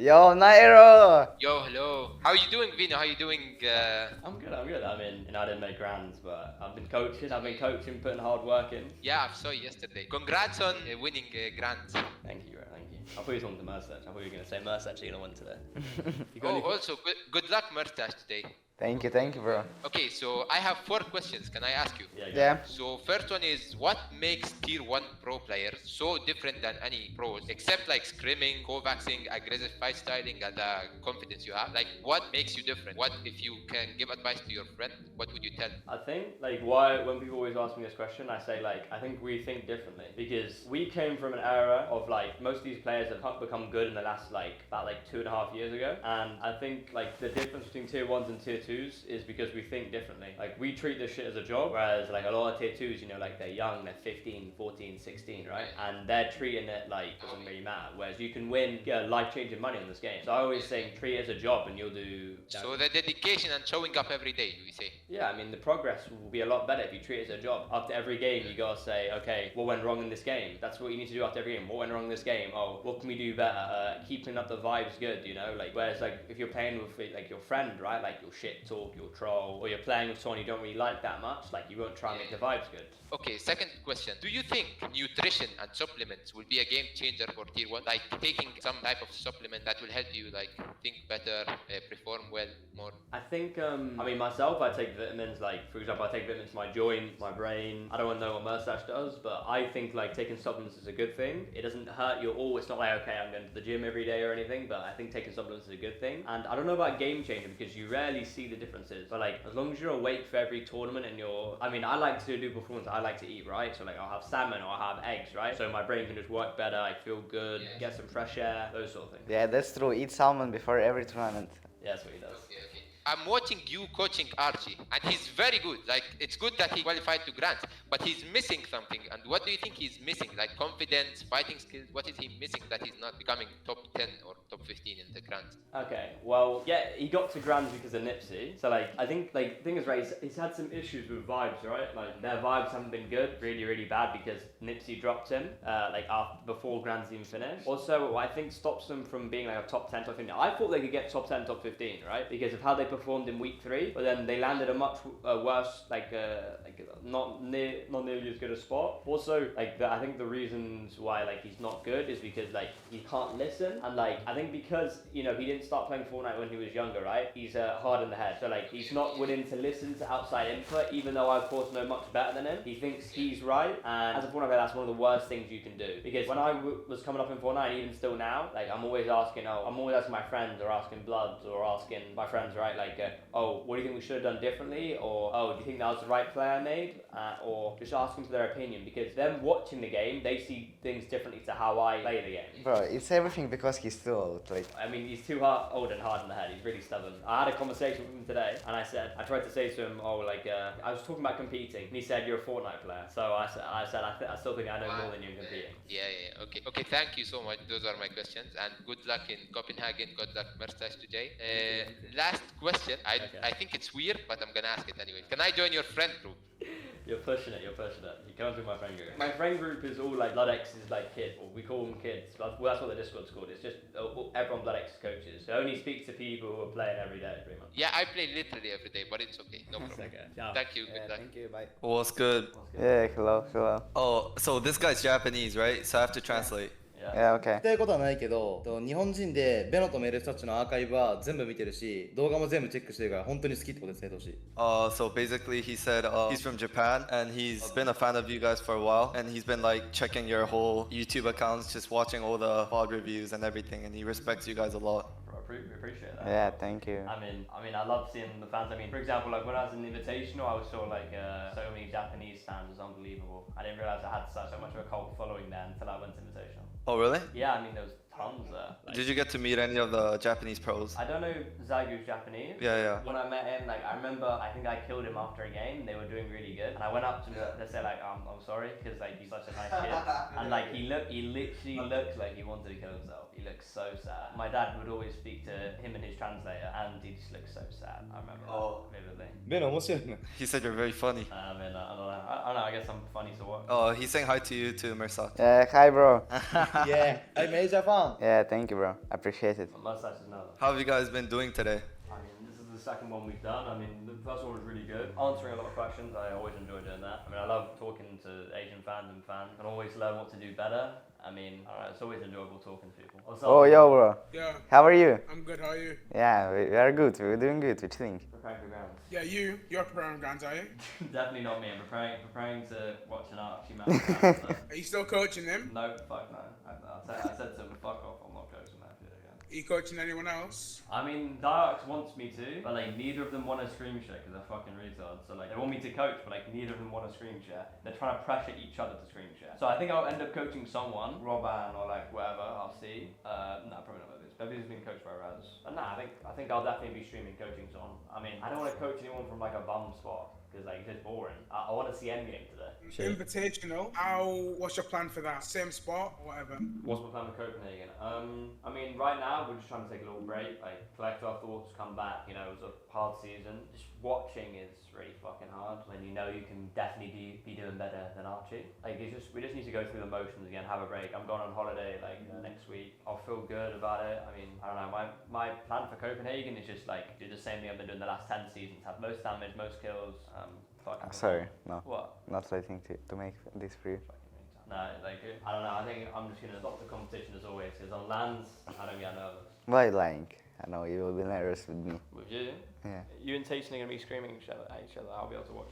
Yo, Nairo! Yo, hello. How you doing, Veno? How you doing? I'm good. I mean, I didn't make grands, but I've been coaching, putting hard work in. Yeah, I saw you yesterday. Congrats on winning Grants. Thank you, bro. Thank you. I thought you were talking to Merstach. I thought you were going to say Merstach you're going to win today. Oh, also, good luck, Merstach, today. Thank you, bro. Okay, so I have 4 questions. Can I ask you? Yeah. So first one is, what makes tier 1 pro players so different than any pros, except like scrimming, co-vaxing, aggressive fight styling, and the confidence you have? Like, what makes you different? What, if you can give advice to your friend, what would you tell? I think, like, why, when people always ask me this question, I say, like, I think we think differently. Because we came from an era of, like, most of these players have become good in the last, like, about, like, 2.5 years ago. And I think, like, the difference between tier 1s and tier 2s is because we think differently. Like, we treat this shit as a job, whereas, like, a lot of tier 2s, you know, like, they're young, they're 15, 14, 16, right? And they're treating it like, doesn't really matter. Whereas you can win, get life-changing money on this game. So I always say, treat it as a job and you'll do... So the dedication and showing up every day, we say. Yeah, I mean, the progress will be a lot better if you treat it as a job. After every game, you gotta say, okay, what went wrong in this game? That's what you need to do after every game. What went wrong in this game? Oh, what can we do better? Keeping up the vibes good, you know? Like, whereas, like, if you're playing with, like, your friend, right? Like, you'll shit talk, you'll troll, or you're playing with someone you don't really like that much, like, you won't try and make the vibes good. Okay, second question. Do you think nutrition and supplements will be a game changer for tier 1? Like, taking some type of supplement that will help you, like, think better, perform well, more? I think, I mean, myself, I take vitamins, like, for example, I take vitamins to my joints, my brain. I don't know what Merstach does, but I think, like, taking supplements is a good thing. It doesn't hurt you at all. It's not like, okay, I'm going to the gym every day or anything, but I think taking supplements is a good thing. And I don't know about game changer because you rarely see the differences. But, like, as long as you're awake for every tournament and you're, I mean, I like to do performance, I like to eat, right? So, like, I'll have salmon or I'll have eggs, right? So my brain can just work better, I feel good, get some fresh air, those sort of things. Yeah, that's true. Eat salmon before every tournament. Yeah, that's what he does. Okay. I'm watching you coaching Archie, and he's very good. Like, it's good that he qualified to Grants, but he's missing something. And what do you think he's missing? Like, confidence, fighting skills? What is he missing that he's not becoming top 10 or top 15 in the Grants? Okay, well, yeah, he got to Grands because of Nipsey. So, like, I think, like, the thing is, right, he's had some issues with vibes, right? Like, their vibes haven't been good, really, really bad because Nipsey dropped him, like, before Grands even finished. Also, what I think stops them from being, like, a top 10, top 15. I thought they could get top 10, top 15, right? Because of how they performed in week 3, but then they landed a much worse, like not nearly as good a spot. Also, like, I think the reasons why, like, he's not good is because, like, he can't listen, and, like, I think because, you know, he didn't start playing Fortnite when he was younger, right? He's hard in the head, so, like, he's not willing to listen to outside input, even though I of course know much better than him. He thinks he's right, and as a Fortnite player, that's one of the worst things you can do. Because when I was coming up in Fortnite, even still now, like, I'm always asking my friends, or asking Bloods, or asking my friends, right? Like, oh, what do you think we should have done differently? Or, oh, do you think that was the right play I made? Or just ask them for their opinion, because them watching the game, they see things differently to how I play the game. Bro, it's everything because he's too old. Like, I mean, he's too old and hard in the head. He's really stubborn. I had a conversation with him today, and I tried to say to him, oh, like, I was talking about competing, and he said, you're a Fortnite player. So I said, I still think I know more than you in competing. Yeah. Okay, thank you so much. Those are my questions, and good luck in Copenhagen. Good luck, Merstach, today. Last question. I think it's weird, but I'm gonna ask it anyway. Can I join your friend group? You're pushing it. You come through my friend group. My friend group is all, like, Blood X's, like, kids, or we call them kids. Well, that's what the Discord's called. It's just everyone Blood X coaches. So I only speak to people who are playing every day, pretty much. Yeah, I play literally every day, but it's okay. No problem. Okay. Thank you. Good luck. thank you, bye. What's good? Yeah, hello. Oh, so this guy's Japanese, right? So I have to translate. Yeah, okay. 言いたいことはないけど、日本人でベノとメルスタッチのアーカイブは全部見てるし、動画も全部チェックしてるから本当に好きってことで伝えてほしい。So basically he said he's from Japan and he's been a fan of you guys for a while and he's been like checking your whole YouTube accounts, just watching all the VOD reviews and everything, and he respects you guys a lot. We appreciate that. Yeah, thank you. I mean, I love seeing the fans. I mean, for example, like, when I was in the Invitational, I saw, like, so many Japanese fans. It was unbelievable. I didn't realize I had so much of a cult following there until I went to Invitational. Oh really? Yeah, I mean, there was tons there. Like, Did you get to meet any of the Japanese pros? I don't know Zagu's Japanese. Yeah. When I met him, like, I remember, I think I killed him after a game. They were doing really good, and I went up to him to say, like, I'm sorry, because, like, he's such a nice kid. And, like, he literally looked like he wanted to kill himself. He looked so sad. My dad would always speak to him and his translator, and he just looked so sad. I remember that vividly. ベノ面白いね。 He said you're very funny. I mean, I don't know. I don't know. I guess I'm funny to watch. He's saying hi to you too, Merstach. Yeah, hi, bro. Yeah, I'm Asia fan. Yeah, thank you, bro. bro. Appreciate it. Merstach is another. How have you guys been doing today? I mean, this is the second one we've done. I mean, the first one was really good. Answering a lot of questions, I always enjoy doing that. I mean, I love talking to Asian fans and always learn what to do better. I mean, I don't know, it's always enjoyable talking to people. Oh, yo, bro. Yeah, How are you? I'm good. How are you? Yeah, we are good. We're doing good. We're chilling. Preparing for grounds. Yeah, you're preparing grounds, are you? Definitely not me. I'm preparing to watch an Archie match. Are you still coaching them? No, fuck no. I said to him, fuck off. I'm not coaching that shit again. Are you coaching anyone else? I mean, Diox wants me to, but like neither of them want a screen share because they're fucking retards. So like they want me to coach, but like neither of them want a screen share. They're trying to pressure each other to screen share. So I think I'll end up coaching someone, Robban or like whatever. I'll see. No, probably not Bevis. Bevis has been coached by Raz. But nah, I think I'll definitely be streaming coaching someone. I mean, I don't want to coach anyone from like a bum spot. Because like it's just boring. I want to see endgame today. Invitational. What's your plan for that? Same spot or whatever? What's my plan for Copenhagen? I mean, right now we're just trying to take a little break, like collect our thoughts, come back. You know, it was a hard season. Just watching is really fucking hard when you know you can definitely be doing better than Archie. Like we just need to go through the motions again, have a break. I'm going on holiday like next week. I'll feel good about it. I mean, I don't know. My plan for Copenhagen is just like do the same thing I've been doing the last 10 seasons. Have most damage, most kills. Sorry, no. What? Not letting to make this free. No, like I don't know. I think I'm just gonna stop the competition as always because on lands I don't get nervous. Why lying? I know you will be nervous with me. With you? Yeah. You and Tayson are gonna be screaming at each other. I'll be able to watch.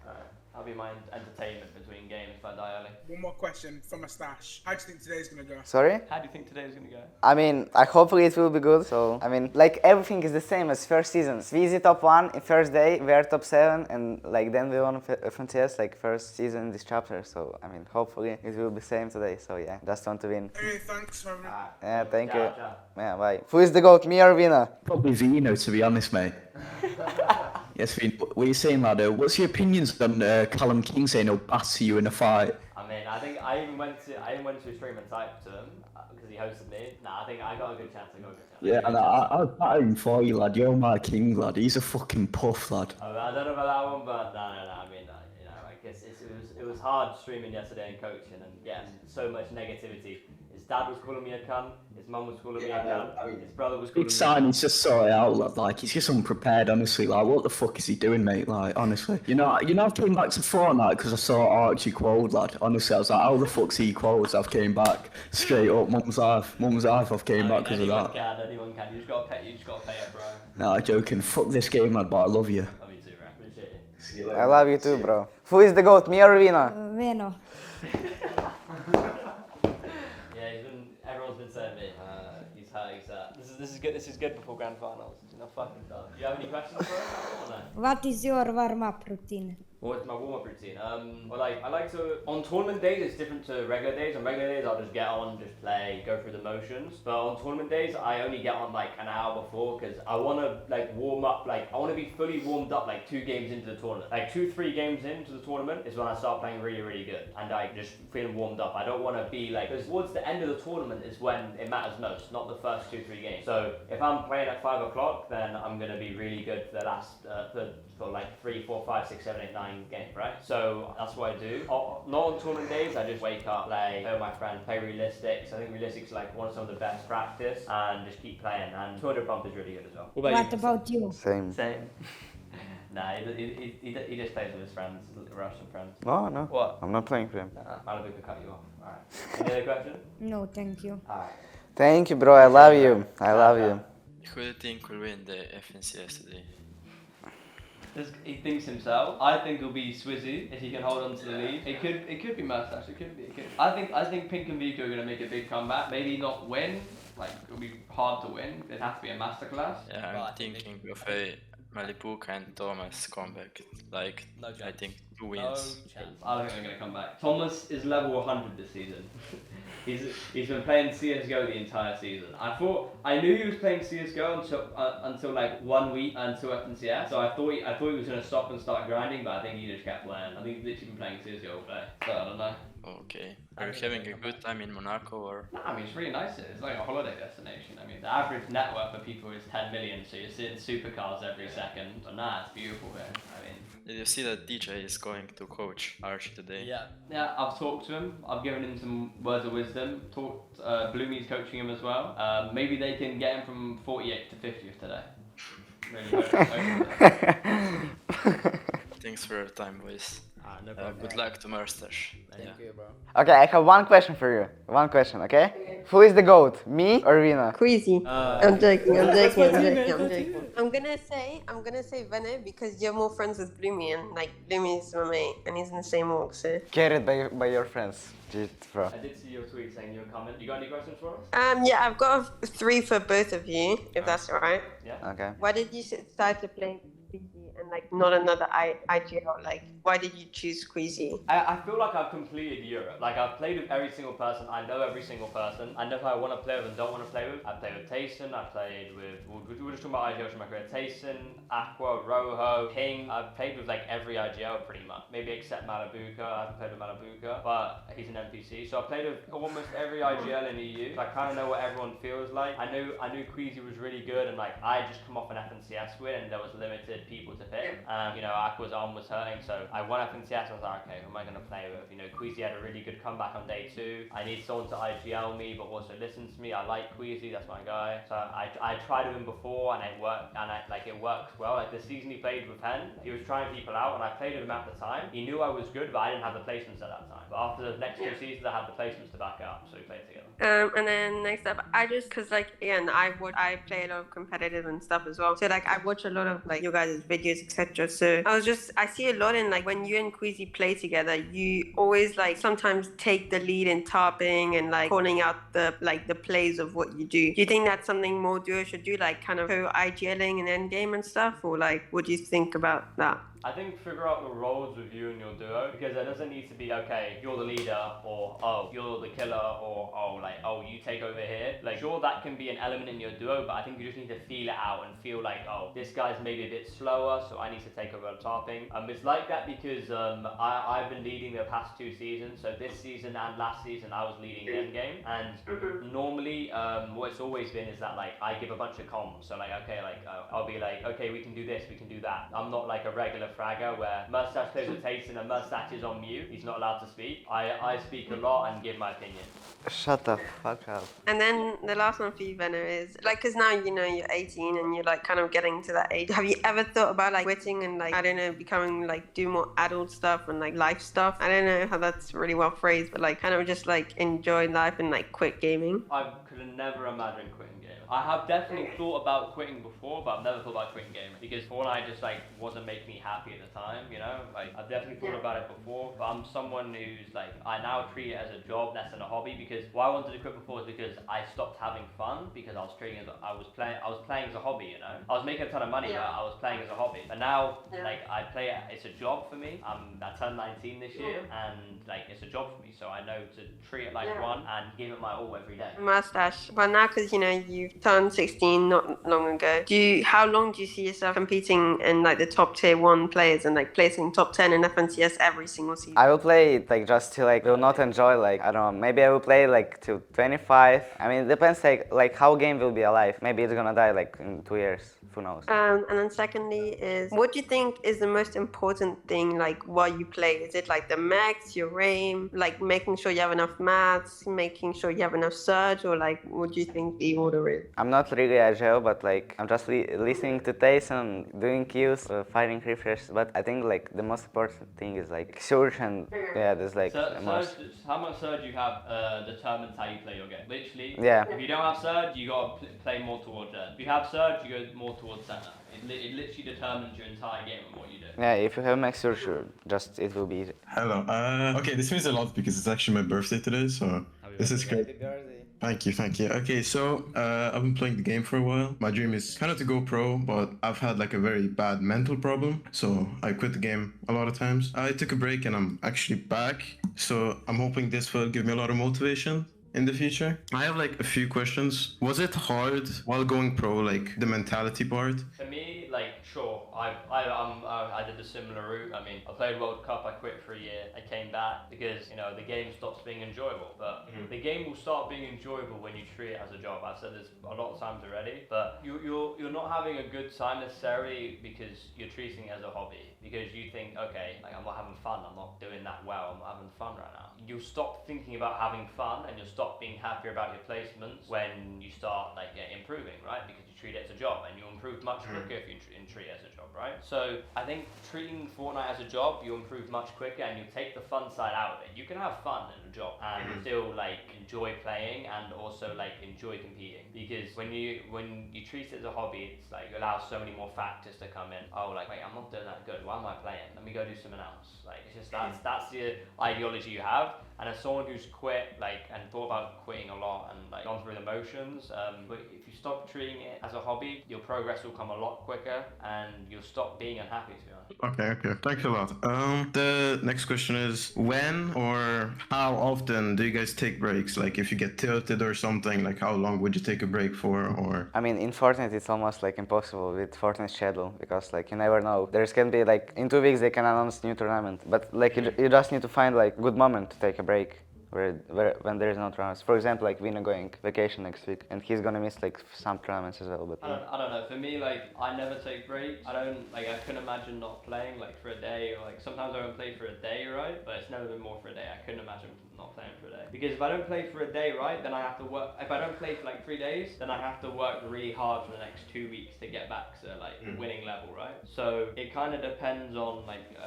Alright. That'll be my entertainment between games if I die early. One more question from a stash. How do you think today's gonna go? Sorry? How do you think today is gonna go? I mean, hopefully it will be good. So, I mean, like everything is the same as first season. Sweezy top 1 in first day, we are top 7, and like then we won FNCS like first season in this chapter. So, I mean, hopefully it will be same today. So yeah, just want to win. Hey, thanks for Yeah, thank you. Ciao. Yeah, bye. Who is the GOAT, me or Veno? Probably Veno, to be honest, mate. Yes, Veno. What are you saying, lad? What's your opinions on Callum King saying he'll batter you in a fight? I mean, I think I even went to a stream and typed to him because he hosted me. Nah, I think I got a good chance. Yeah, and I'll batter him for you, lad. You're my king, lad. He's a fucking puff, lad. I don't know about that one, but no. I mean, you know, I guess it was hard streaming yesterday and coaching, and yeah, so much negativity. His dad was calling me a cunt. His mum was calling me a cunt. His brother was calling Big me. sign, he's just sort it out, lad. Like, he's just unprepared, honestly. Like, what the fuck is he doing, mate? Like, honestly. You know, I came back to Fortnite because I saw Archie quote, lad. Honestly, I was like, how the fuck's he quotes? I've came back straight up. Mum's life, I've came back because of that. Anyone can. You just gotta pay it, bro. Nah, joking. Fuck this game, lad, but I love you. Love you too, bro. Appreciate it. I love you too, bro. Who is the GOAT, me or Veno? Veno. Everyone's been saying me. He's hurt. This is good. This is good before grand finals. You know, fucking done. Do you have any questions for us? Or no? What is your warm-up routine? What's my warm-up routine? Well, I like to, on tournament days it's different to regular days. On regular days I'll just get on, just play, go through the motions. But on tournament days I only get on like an hour before because I want to like warm up, like I want to be fully warmed up like 2 games into the tournament. Like 2-3 games into the tournament is when I start playing really, really good. And I just feeling warmed up. I don't want to be like, because towards the end of the tournament is when it matters most, not the first 2-3 games. So if I'm playing at 5 o'clock, then I'm going to be really good for the last, for like 3, 4, 5, 6, 7, 8, 9 game, right? So that's what I do. Not on tournament days, I just wake up, play with my friends, play realistics. I think realistics is like some of the best practice, and just keep playing. And 200 pump is really good as well. What about you? Same. Same. Nah, he just plays with his friends, Russian friends. No. What? I'm not playing for him. Malibu could cut you off. Alright. Any other question? No, thank you. Alright. Thank you, bro. I love you. I love you. Who do you think will win the FNCS today? He thinks himself. I think it'll be Swizzy if he can hold on to the lead. It could be Merstach. It could be. I think Pink and Vico are gonna make a big comeback. Maybe not win. Like it'll be hard to win. It'd have to be a masterclass. Yeah, I'm thinking of a Malibuka and Thomas comeback. Like, I think 2 wins. I don't think they're gonna come back. Thomas is level 100 this season. He's been playing CS:GO the entire season. I knew he was playing CS:GO until like 1 week until FNCS. So I thought he was gonna stop and start grinding, but I think he just kept playing. I think he's literally been playing CS:GO all day. So I don't know. Okay. Are you having a good time in Monaco or? No, I mean, it's really nice here. It's like a holiday destination. I mean, the average net worth of people is 10 million, so you're seeing supercars every second. But nah, it's beautiful here. I mean, Did you see that DJ is going to coach Archie today? yeah, I've talked to him. I've given him some words of wisdom. Talked, Bloomy's coaching him as well. Maybe they can get him from 48th to 50th today. Really hope. Thanks for your time, boys. No problem. Good luck to Merstach. Thank you, bro. Okay, I have one question for you. One question, okay? Who is the GOAT, me or Veno? Queasy. I'm joking. I'm gonna say Veno because you're more friends with Bloomy and like Bloomy's my mate and he's in the same org, so. Carried by your friends. Jeez, bro. I did see your tweet saying you're coming. You got any questions for us? Yeah, I've got 3 for both of you, if that's alright. Yeah. Okay. Why did you decide to play Queasy and like not another IGL? Like, why did you choose Queasy? I feel like I've completed Europe. Like I've played with every single person. I know every single person. I know who I want to play with and don't want to play with. I played with Tayson. I played with. We were just talking about IGLs from my career. Tayson, Aqua, Rojo, King. I've played with like every IGL pretty much. Maybe except Malabuka. I haven't played with Malabuka, but he's an NPC. So I played with almost every IGL in EU. So I kind of know what everyone feels like. I knew Queasy was really good, and like I just come off an FNCS win, and there was limited people to pick. You know, Aqua's arm was hurting, so I won FNCS. I was like, okay, who am I going to play with? You know, Queasy had a really good comeback on day 2. I need someone to IGL me, but also listen to me. I like Queasy, that's my guy. So I tried with him before, and it worked, and it works well. Like the season he played with Penn, he was trying people out, and I played with him at the time. He knew I was good, but I didn't have the placements at that time. But after the next 2 seasons, I had the placements to back it up, so we played together. And then next up, cause like again, I play a lot of competitive and stuff as well. So like I watch a lot of like your guys' videos, etc. So I see a lot in like when you and Queasy play together, you always like sometimes take the lead in tarping and like calling out the plays of what you do. Do you think that's something more duo should do, like kind of co-IGLing and endgame and stuff, or like what do you think about that? I think figure out the roles with you and your duo, because there doesn't need to be, okay, you're the leader, or oh, you're the killer, or oh, you take over here. Like, sure, that can be an element in your duo, but I think you just need to feel it out and feel like, oh, this guy's maybe a bit slower, so I need to take over topping. It's like that because I've been leading the past 2 seasons, so this season and last season I was leading the end game, and normally what it's always been is that like I give a bunch of comms, so like okay, like I'll be like, okay, we can do this, we can do that. I'm not like a regular fragger where Merstach plays with Tayson and Merstach is on mute, he's not allowed to speak. I speak a lot and give my opinion. Shut the fuck up. And then the last one for you, Veno, is like, because now you know you're 18 and you're like kind of getting to that age. Have you ever thought about like quitting and like, I don't know, becoming like do more adult stuff and like life stuff? I don't know how that's really well phrased, but like kind of just like enjoy life and like quit gaming. I could have never imagined quitting gaming. I have definitely thought about quitting before, but I've never thought about quitting gaming because Fortnite just like wasn't making me happy at the time, you know? Like I've definitely thought about it before, but I'm someone who's like, I now treat it as a job less than a hobby, because why I wanted to quit before is because I stopped having fun because I was treating it as I was playing as a hobby, you know? I was making a ton of money, but I was playing as a hobby. But now like I play it, it's a job for me. I turned 19 this year and like it's a job for me, so I know to treat it like one and give it my all every day. Merstach, well now because you know you've turned 16 not long ago, how long do you see yourself competing in like the top tier 1 players and like placing top 10 in FNCS every single season? I will play it like just till like will not enjoy, like I don't know, maybe I will play like till 25. I mean it depends like how game will be alive. Maybe it's gonna die like in 2 years. Who knows? And then secondly is, what do you think is the most important thing like while you play? Is it like the max, your aim, like making sure you have enough mats, making sure you have enough surge, or like what do you think the order is? I'm not really agile, but like I'm just listening to Tayson, doing kills, fighting refresh. But I think like the most important thing is like surge, and yeah, there's like most. How much surge you have determines how you play your game. Literally, yeah. If you don't have surge, you gotta play more towards that. If you have surge, you go more towards center. It literally determines your entire game and what you do. Yeah, if you have max surge, it will be easy. Hello. Okay, this means a lot because it's actually my birthday today, so this is great. Thank you. Okay, so I've been playing the game for a while. My dream is kind of to go pro, but I've had like a very bad mental problem, so I quit the game a lot of times. I took a break and I'm actually back, so I'm hoping this will give me a lot of motivation in the future. I have like a few questions. Was it hard while going pro, like the mentality part? For me, like sure. I did a similar route. I mean, I played World Cup, I quit for a year, I came back because, you know, the game stops being enjoyable. But the game will start being enjoyable when you treat it as a job. I've said this a lot of times already, but you're not having a good time necessarily because you're treating it as a hobby. Because you think, okay, like I'm not having fun, I'm not doing that well, I'm not having fun right now. You'll stop thinking about having fun and you'll stop being happier about your placements when you start like improving, right? Because you treat it as a job and you'll improve much quicker if you treat it as a job, right? So I think treating Fortnite as a job, you'll improve much quicker and you'll take the fun side out of it. You can have fun in a job and still like enjoy playing and also like enjoy competing. Because when you treat it as a hobby, it's like you allow so many more factors to come in. Oh, like wait, I'm not doing that good. Why am I playing? Let me go do something else. Like it's just that's the ideology you have. And as someone who's quit like and thought about quitting a lot and like gone through the motions, but if you stop treating it as a hobby, your progress will come a lot quicker and you'll stop being unhappy, to be honest. Okay. Thanks a lot. The next question is when or how often do you guys take breaks? Like if you get tilted or something, like how long would you take a break for? Or I mean, in Fortnite, it's almost like impossible with Fortnite schedule because like you never know. There's can be like in 2 weeks they can announce new tournament, but like you just need to find like good moment to take a break. When there is no tournaments. For example, like Veno going vacation next week, and he's gonna miss like some tournaments as well. But I don't know. For me, like I never take breaks. I couldn't imagine not playing like for a day, or like sometimes I won't play for a day, right? But it's never been more for a day. I couldn't imagine not playing for a day because if I don't play for a day, right, then I have to work. If I don't play for like 3 days, then I have to work really hard for the next 2 weeks to get back to like winning level, right? So it kind of depends on like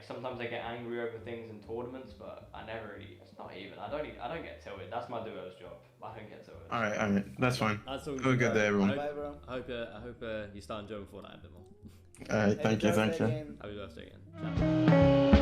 sometimes I get angry over things in tournaments, but I never really. It's not even. I don't get tilted. That's my duo's job. I don't get tilted. all right, that's fine. That's all Have a good day, everyone. Bye, bro. I hope you start enjoying Fortnite a bit more. All right, thank you. Happy birthday again. Ciao.